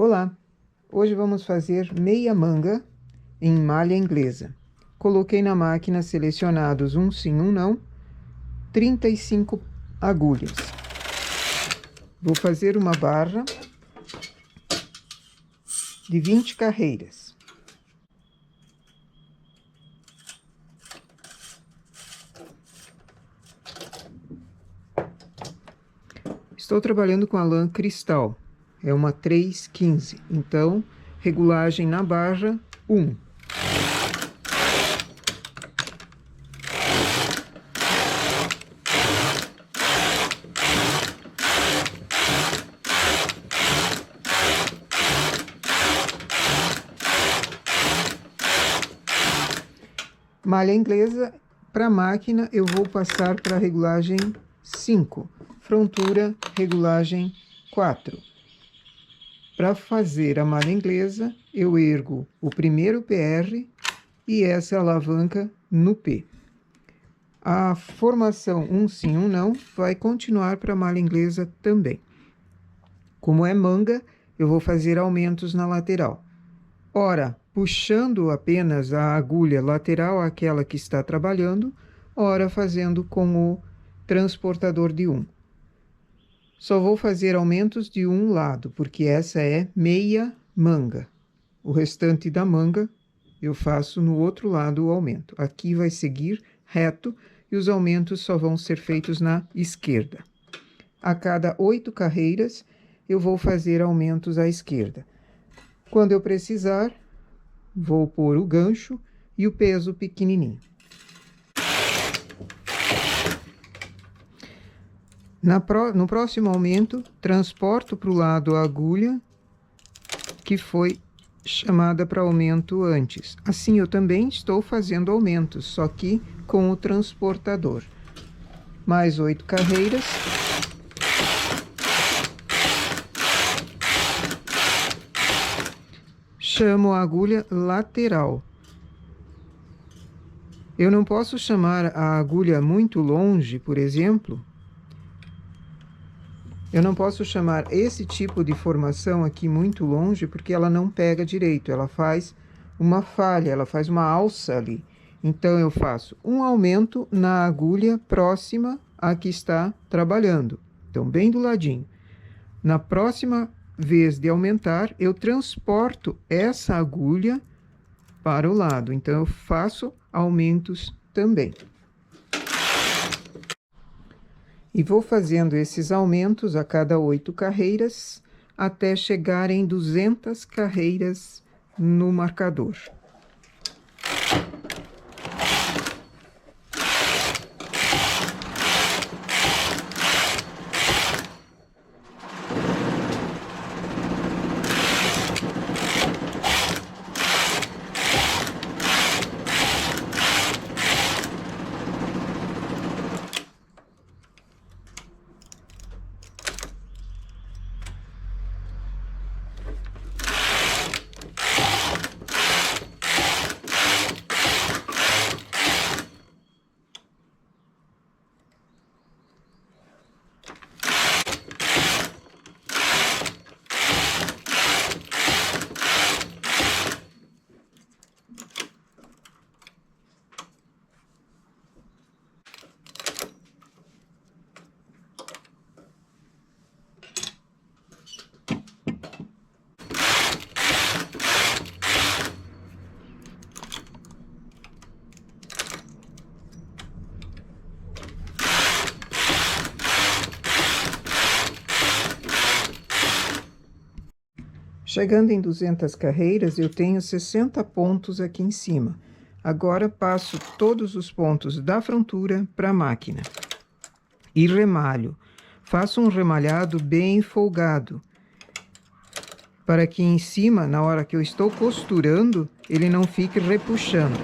Olá! Hoje vamos fazer meia manga em malha inglesa. Coloquei na máquina selecionados um sim, um não, 35 agulhas. Vou fazer uma barra de 20 carreiras. Estou trabalhando com a lã cristal, é uma 315, então regulagem na barra 1. Malha inglesa, para a máquina eu vou passar para a regulagem 5, frontura regulagem 4. Para fazer a malha inglesa, eu ergo o primeiro PR e essa alavanca no P. A formação um sim, um não vai continuar para a malha inglesa também. Como é manga, eu vou fazer aumentos na lateral. Ora, puxando apenas a agulha lateral àquela que está trabalhando, ora fazendo com o transportador de 1. Só vou fazer aumentos de um lado, porque essa é meia manga. O restante da manga eu faço no outro lado o aumento. Aqui vai seguir reto e os aumentos só vão ser feitos na esquerda. A cada 8 carreiras eu vou fazer aumentos à esquerda. Quando eu precisar, vou pôr o gancho e o peso pequenininho. No próximo aumento, transporto para o lado a agulha que foi chamada para aumento antes. Assim, eu também estou fazendo aumentos, só que com o transportador. Mais 8 carreiras. Chamo a agulha lateral. Eu não posso chamar a agulha muito longe, por exemplo. Eu não posso chamar esse tipo de formação aqui muito longe, porque ela não pega direito. Ela faz uma falha, ela faz uma alça ali. Então, eu faço um aumento na agulha próxima à que está trabalhando. Então, bem do ladinho. Na próxima vez de aumentar, eu transporto essa agulha para o lado. Então, eu faço aumentos também. E vou fazendo esses aumentos a cada 8 carreiras, até chegar em 200 carreiras no marcador. Chegando em 200 carreiras, eu tenho 60 pontos aqui em cima. Agora, passo todos os pontos da frontura para a máquina. E remalho. Faço um remalhado bem folgado, para que em cima, na hora que eu estou costurando, ele não fique repuxando.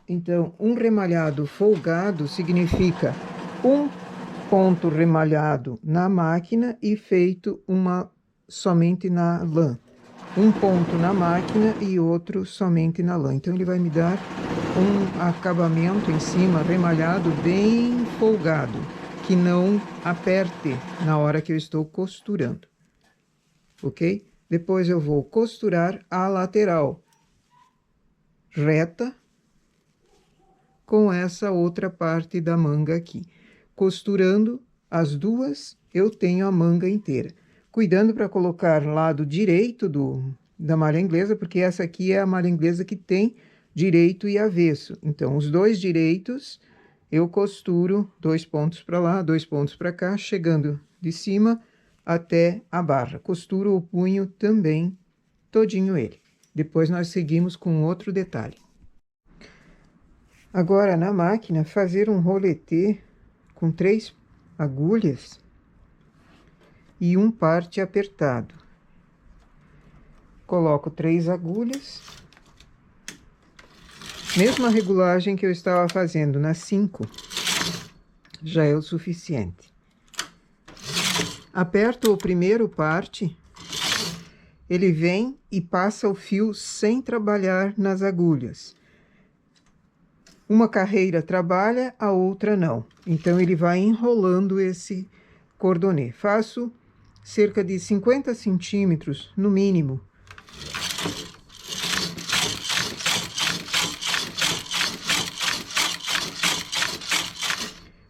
Então, um remalhado folgado significa um ponto remalhado na máquina e feito somente na lã. Um ponto na máquina e outro somente na lã. Então, ele vai me dar um acabamento em cima remalhado bem folgado, que não aperte na hora que eu estou costurando. Ok? Depois eu vou costurar a lateral reta com essa outra parte da manga aqui. Costurando as duas, eu tenho a manga inteira. Cuidando para colocar lado direito da malha inglesa, porque essa aqui é a malha inglesa que tem direito e avesso. Então, os dois direitos, eu costuro 2 pontos para lá, 2 pontos para cá, chegando de cima até a barra. Costuro o punho também, todinho ele. Depois nós seguimos com outro detalhe. Agora, na máquina, fazer um roletê com 3 agulhas e um parte apertado. Coloco 3 agulhas, mesma regulagem que eu estava fazendo na 5, já é o suficiente. Aperto o primeiro parte, ele vem e passa o fio sem trabalhar nas agulhas. Uma carreira trabalha, a outra não. Então, ele vai enrolando esse cordonê. Faço cerca de 50 centímetros, no mínimo.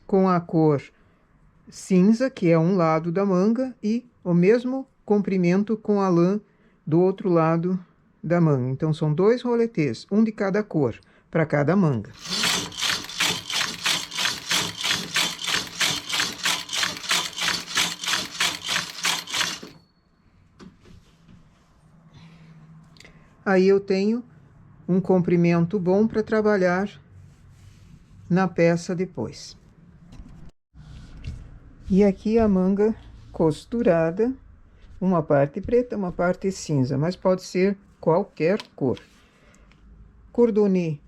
Com a cor cinza, que é um lado da manga, e o mesmo comprimento com a lã do outro lado da manga. Então, são 2 roletês, um de cada cor, para cada manga. Aí eu tenho um comprimento bom para trabalhar na peça depois. E aqui a manga costurada, uma parte preta, uma parte cinza, mas pode ser qualquer cor. Cordonê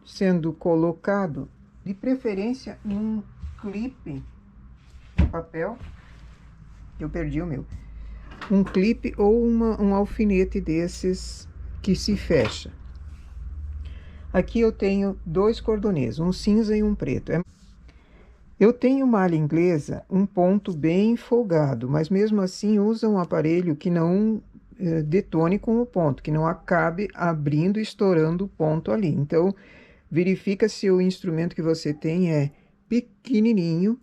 sendo colocado, de preferência, em um clipe de papel. Eu perdi o meu. Um clipe ou um alfinete desses que se fecha. Aqui eu tenho 2 cordonês, um cinza e um preto. Eu tenho malha inglesa, um ponto bem folgado, mas mesmo assim usa um aparelho que não detone com o ponto, que não acabe abrindo e estourando o ponto ali. Então, verifica se o instrumento que você tem é pequenininho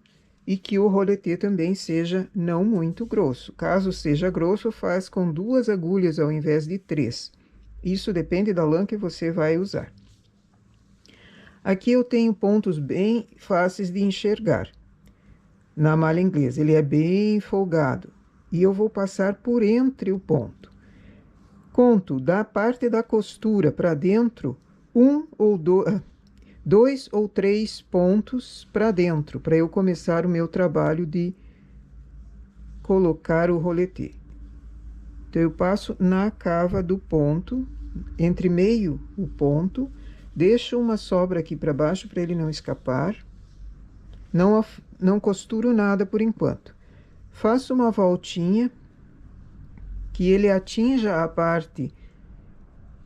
e que o roletê também seja não muito grosso. Caso seja grosso, faz com 2 agulhas ao invés de 3. Isso depende da lã que você vai usar. Aqui eu tenho pontos bem fáceis de enxergar na malha inglesa. Ele é bem folgado e eu vou passar por entre o ponto. Conto da parte da costura para dentro, 2 ou 3 pontos para dentro, para eu começar o meu trabalho de colocar o roletê. Então, eu passo na cava do ponto, entre meio o ponto, deixo uma sobra aqui para baixo para ele não escapar. Não costuro nada por enquanto. Faço uma voltinha, que ele atinja a parte.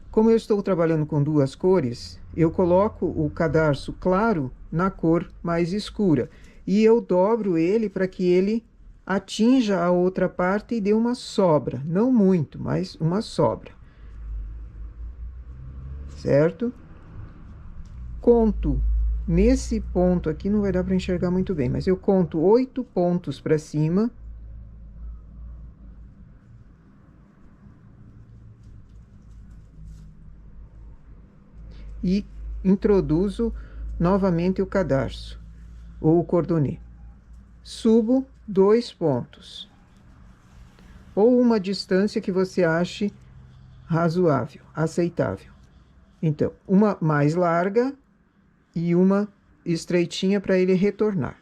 Como eu estou trabalhando com 2 cores, eu coloco o cadarço claro na cor mais escura. E eu dobro ele para que ele atinja a outra parte e dê uma sobra. Não muito, mas uma sobra. Certo? Conto, nesse ponto aqui não vai dar para enxergar muito bem, mas eu conto 8 pontos para cima. E introduzo novamente o cadarço, ou o cordonê. Subo 2 pontos. Ou uma distância que você ache razoável, aceitável. Então, uma mais larga e uma estreitinha para ele retornar.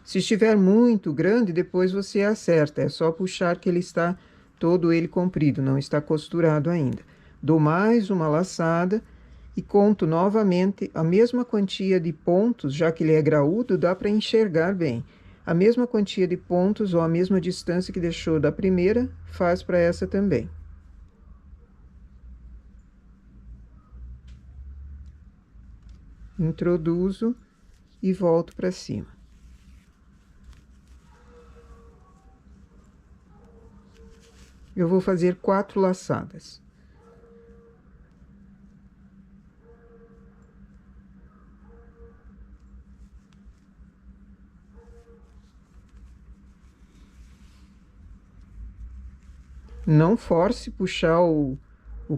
Se estiver muito grande, depois você acerta. É só puxar que ele está todo ele comprido, não está costurado ainda. Dou mais uma laçada e conto novamente a mesma quantia de pontos, já que ele é graúdo, dá para enxergar bem. A mesma quantia de pontos ou a mesma distância que deixou da primeira, faz para essa também. Introduzo e volto para cima. eu vou fazer 4 laçadas. Não force puxar o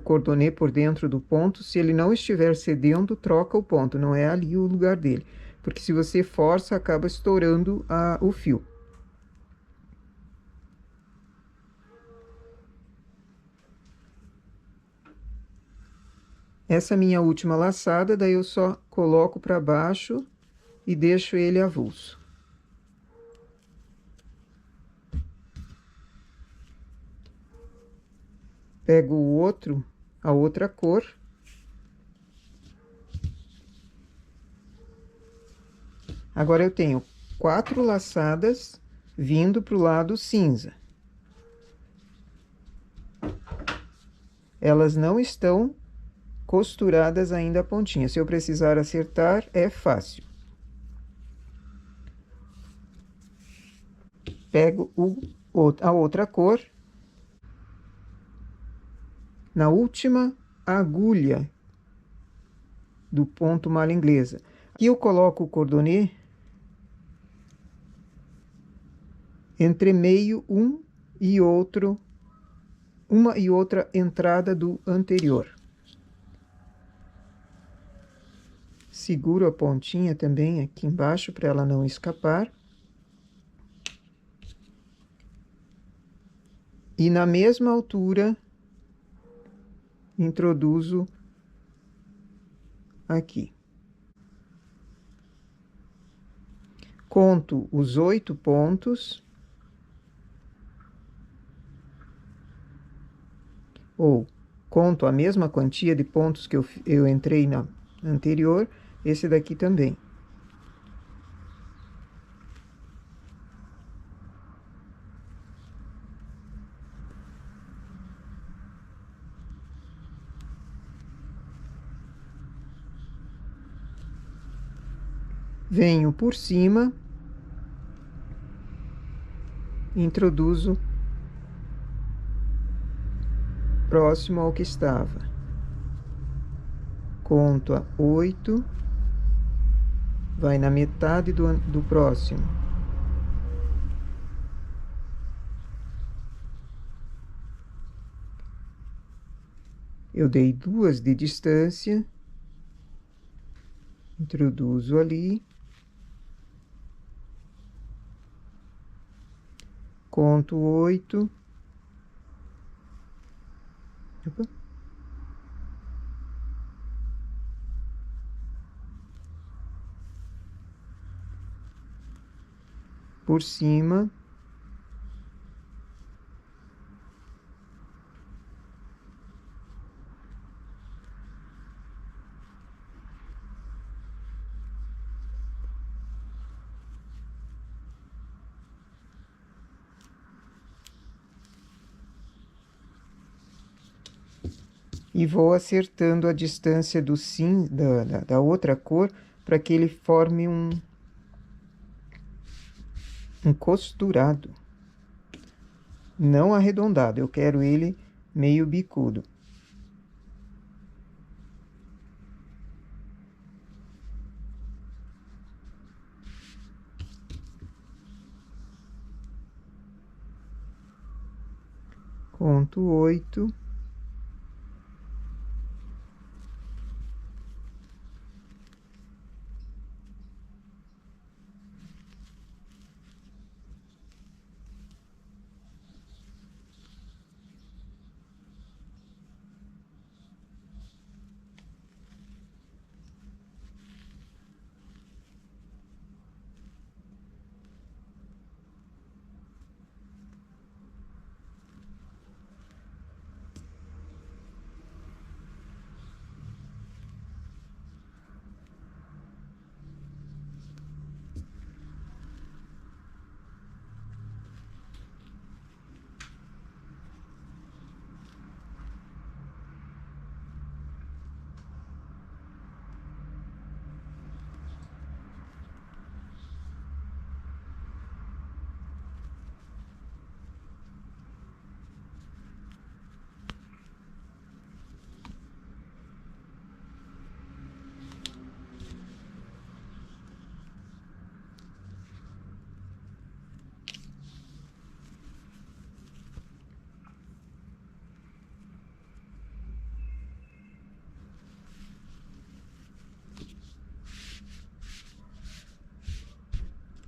cordonê por dentro do ponto. Se ele não estiver cedendo, troca o ponto. Não é ali o lugar dele. Porque se você força, acaba estourando o fio. Essa minha última laçada, daí eu só coloco para baixo e deixo ele avulso. Pego a outra cor. Agora eu tenho 4 laçadas vindo para o lado cinza. Elas não estão costuradas ainda a pontinha. Se eu precisar acertar, é fácil. Pego a outra cor. Na última agulha do ponto malha inglesa. Aqui eu coloco o cordonê entre meio uma e outra entrada do anterior. Seguro a pontinha também aqui embaixo para ela não escapar. E na mesma altura, introduzo aqui. Conto os 8 pontos. Ou conto a mesma quantia de pontos que eu entrei na anterior, esse daqui também. Venho por cima, introduzo próximo ao que estava. Conto a 8, vai na metade do próximo. Eu dei 2 de distância, introduzo ali. Conto 8. Opa. Por cima. E vou acertando a distância do da outra cor para que ele forme um costurado. Não arredondado, eu quero ele meio bicudo. Conto 8.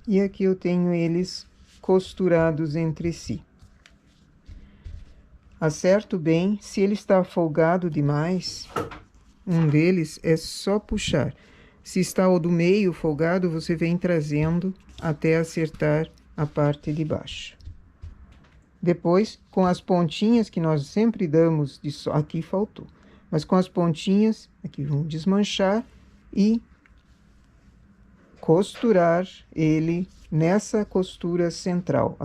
E aqui eu tenho eles costurados entre si. Acerto bem, se ele está folgado demais, um deles é só puxar. Se está o do meio folgado, você vem trazendo até acertar a parte de baixo. Depois, com as pontinhas que nós sempre damos, aqui faltou, mas com as pontinhas, aqui vamos desmanchar e costurar ele nessa costura central,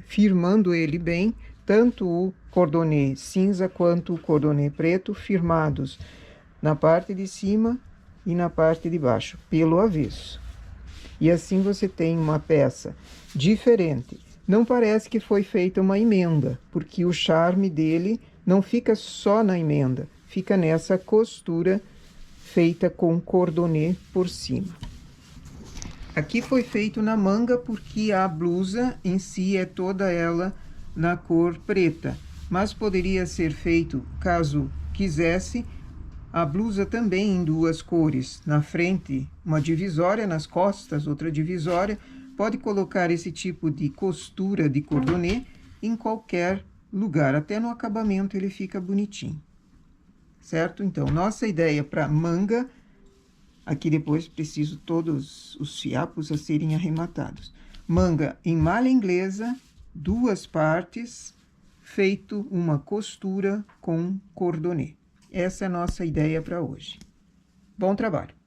firmando ele bem, tanto o cordonê cinza quanto o cordonê preto, firmados na parte de cima e na parte de baixo, pelo avesso. E assim você tem uma peça diferente. Não parece que foi feita uma emenda, porque o charme dele não fica só na emenda, fica nessa costura feita com cordonê por cima. Aqui foi feito na manga porque a blusa em si é toda ela na cor preta, mas poderia ser feito, caso quisesse, a blusa também em duas cores. Na frente, uma divisória, nas costas, outra divisória. Pode colocar esse tipo de costura de cordonê em qualquer lugar, até no acabamento ele fica bonitinho. Certo? Então, nossa ideia para manga, aqui depois preciso todos os fiapos a serem arrematados. Manga em malha inglesa, 2 partes, feito uma costura com cordonê. Essa é a nossa ideia para hoje. Bom trabalho!